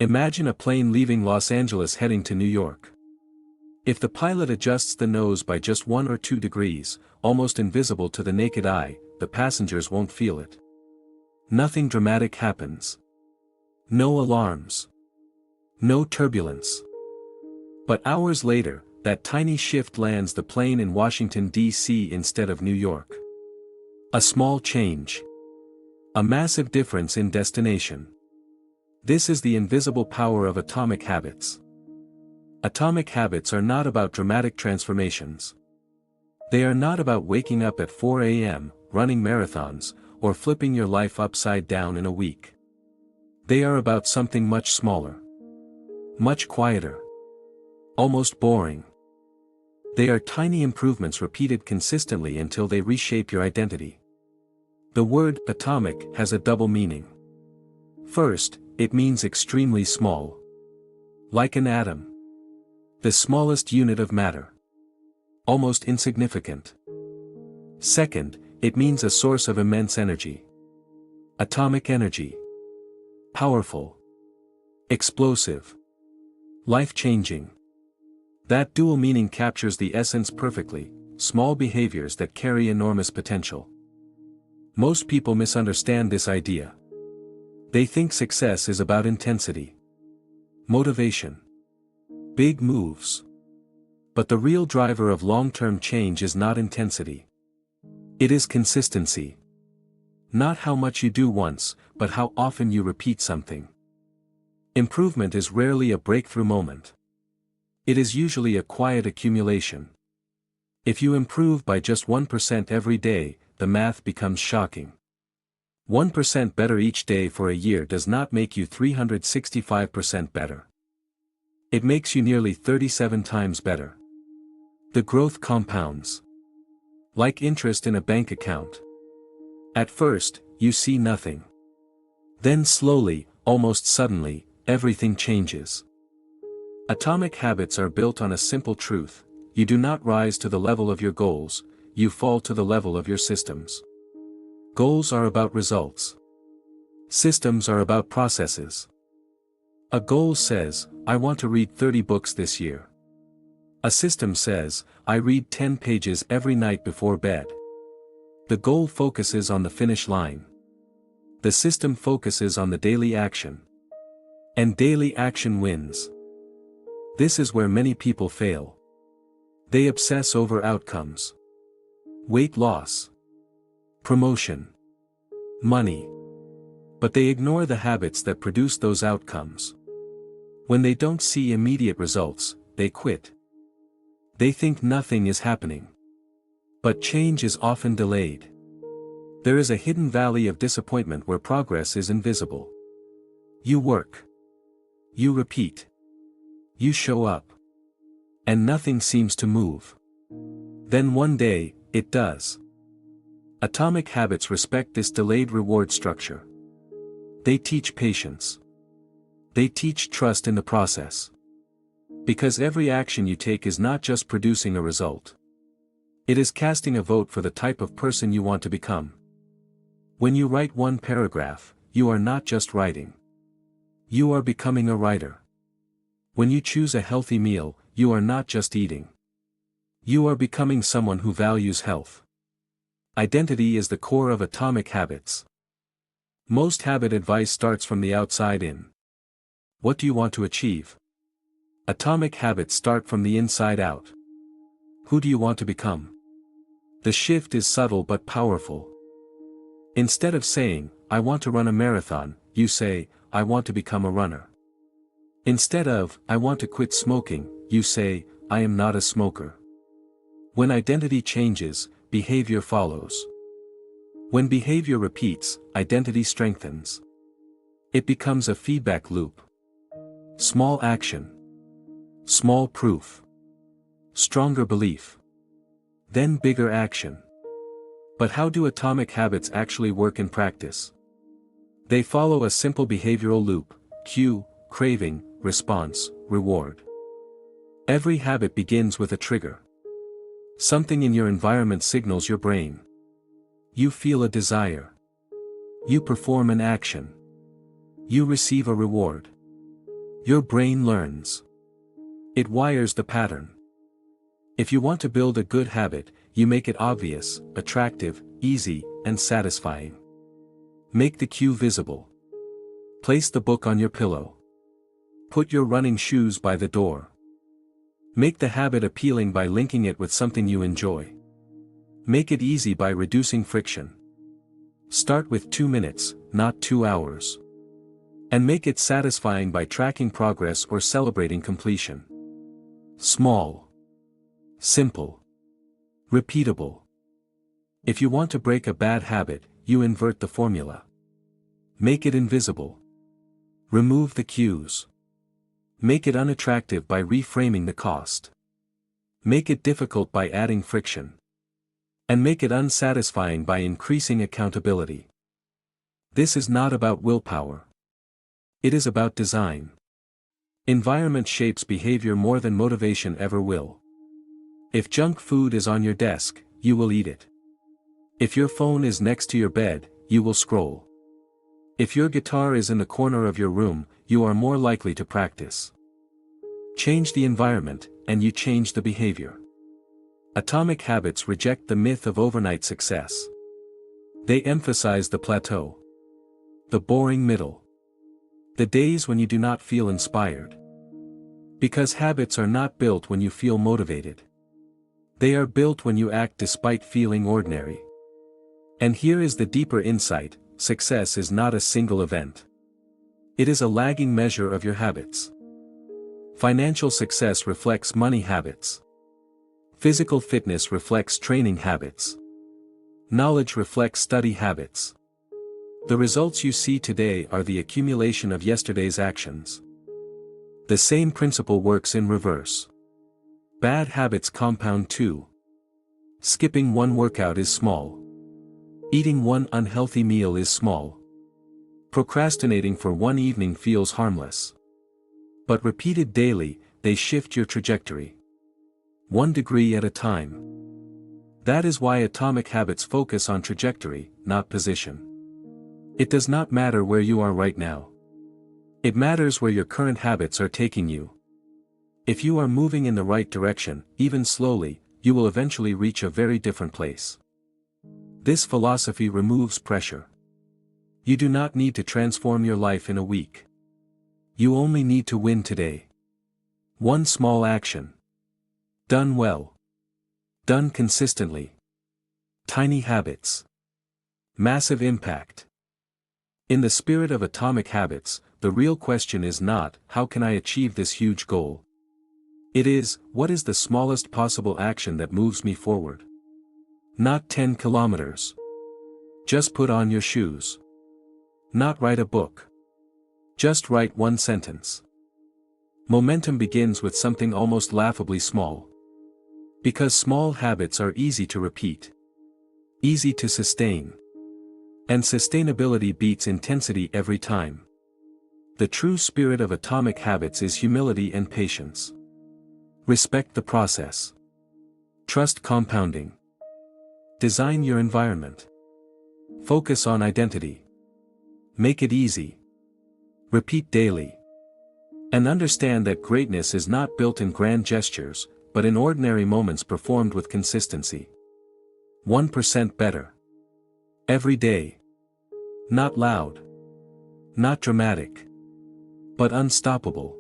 Imagine a plane leaving Los Angeles heading to New York. If the pilot adjusts the nose by just 1 or 2 degrees, almost invisible to the naked eye, the passengers won't feel it. Nothing dramatic happens. No alarms. No turbulence. But hours later, that tiny shift lands the plane in Washington, D.C. instead of New York. A small change. A massive difference in destination. This is the invisible power of atomic habits. Atomic habits are not about dramatic transformations. They are not about waking up at 4 a.m., running marathons, or flipping your life upside down in a week. They are about something much smaller. Much quieter. Almost boring. They are tiny improvements repeated consistently until they reshape your identity. The word atomic has a double meaning. First, it means extremely small. Like an atom. The smallest unit of matter. Almost insignificant. Second, it means a source of immense energy. Atomic energy. Powerful. Explosive. Life-changing. That dual meaning captures the essence perfectly: small behaviors that carry enormous potential. Most people misunderstand this idea. They think success is about intensity. Motivation. Big moves. But the real driver of long-term change is not intensity. It is consistency. Not how much you do once, but how often you repeat something. Improvement is rarely a breakthrough moment. It is usually a quiet accumulation. If you improve by just 1% every day, the math becomes shocking. 1% better each day for a year does not make you 365% better. It makes you nearly 37 times better. The growth compounds. Like interest in a bank account. At first, you see nothing. Then slowly, almost suddenly, everything changes. Atomic habits are built on a simple truth: you do not rise to the level of your goals, you fall to the level of your systems. Goals are about results. Systems are about processes. A goal says, I want to read 30 books this year. A system says, I read 10 pages every night before bed. The goal focuses on the finish line. The system focuses on the daily action. And daily action wins. This is where many people fail. They obsess over outcomes. Weight loss. Promotion. Money. But they ignore the habits that produce those outcomes. When they don't see immediate results, they quit. They think nothing is happening. But change is often delayed. There is a hidden valley of disappointment where progress is invisible. You work. You repeat. You show up. And nothing seems to move. Then one day, it does. Atomic habits respect this delayed reward structure. They teach patience. They teach trust in the process. Because every action you take is not just producing a result. It is casting a vote for the type of person you want to become. When you write one paragraph, you are not just writing. You are becoming a writer. When you choose a healthy meal, you are not just eating. You are becoming someone who values health. Identity is the core of atomic habits. Most habit advice starts from the outside in. What do you want to achieve? Atomic habits start from the inside out. Who do you want to become? The shift is subtle but powerful. Instead of saying, I want to run a marathon, you say, I want to become a runner. Instead of, I want to quit smoking, you say, I am not a smoker. When identity changes, behavior follows. When behavior repeats, identity strengthens. It becomes a feedback loop. Small action. Small proof. Stronger belief. Then bigger action. But how do atomic habits actually work in practice? They follow a simple behavioral loop: cue, craving, response, reward. Every habit begins with a trigger. Something in your environment signals your brain. You feel a desire. You perform an action. You receive a reward. Your brain learns. It wires the pattern. If you want to build a good habit, you make it obvious, attractive, easy, and satisfying. Make the cue visible. Place the book on your pillow. Put your running shoes by the door. Make the habit appealing by linking it with something you enjoy. Make it easy by reducing friction. Start with 2 minutes, not 2 hours. And make it satisfying by tracking progress or celebrating completion. Small. Simple. Repeatable. If you want to break a bad habit, you invert the formula. Make it invisible. Remove the cues. Make it unattractive by reframing the cost. Make it difficult by adding friction. And make it unsatisfying by increasing accountability. This is not about willpower. It is about design. Environment shapes behavior more than motivation ever will. If junk food is on your desk, you will eat it. If your phone is next to your bed, you will scroll. If your guitar is in the corner of your room, you are more likely to practice. Change the environment, and you change the behavior. Atomic habits reject the myth of overnight success. They emphasize the plateau. The boring middle. The days when you do not feel inspired. Because habits are not built when you feel motivated. They are built when you act despite feeling ordinary. And here is the deeper insight: success is not a single event. It is a lagging measure of your habits. Financial success reflects money habits. Physical fitness reflects training habits. Knowledge reflects study habits. The results you see today are the accumulation of yesterday's actions. The same principle works in reverse. Bad habits compound too. Skipping one workout is small. Eating one unhealthy meal is small. Procrastinating for one evening feels harmless. But repeated daily, they shift your trajectory. 1 degree at a time. That is why atomic habits focus on trajectory, not position. It does not matter where you are right now. It matters where your current habits are taking you. If you are moving in the right direction, even slowly, you will eventually reach a very different place. This philosophy removes pressure. You do not need to transform your life in a week. You only need to win today. One small action. Done well. Done consistently. Tiny habits. Massive impact. In the spirit of atomic habits, the real question is not, how can I achieve this huge goal? It is, what is the smallest possible action that moves me forward? Not 10 kilometers. Just put on your shoes. Not write a book. Just write one sentence. Momentum begins with something almost laughably small. Because small habits are easy to repeat. Easy to sustain. And sustainability beats intensity every time. The true spirit of atomic habits is humility and patience. Respect the process. Trust compounding. Design your environment. Focus on identity. Make it easy. Repeat daily. And understand that greatness is not built in grand gestures, but in ordinary moments performed with consistency. 1% better. Every day. Not loud. Not dramatic. But unstoppable.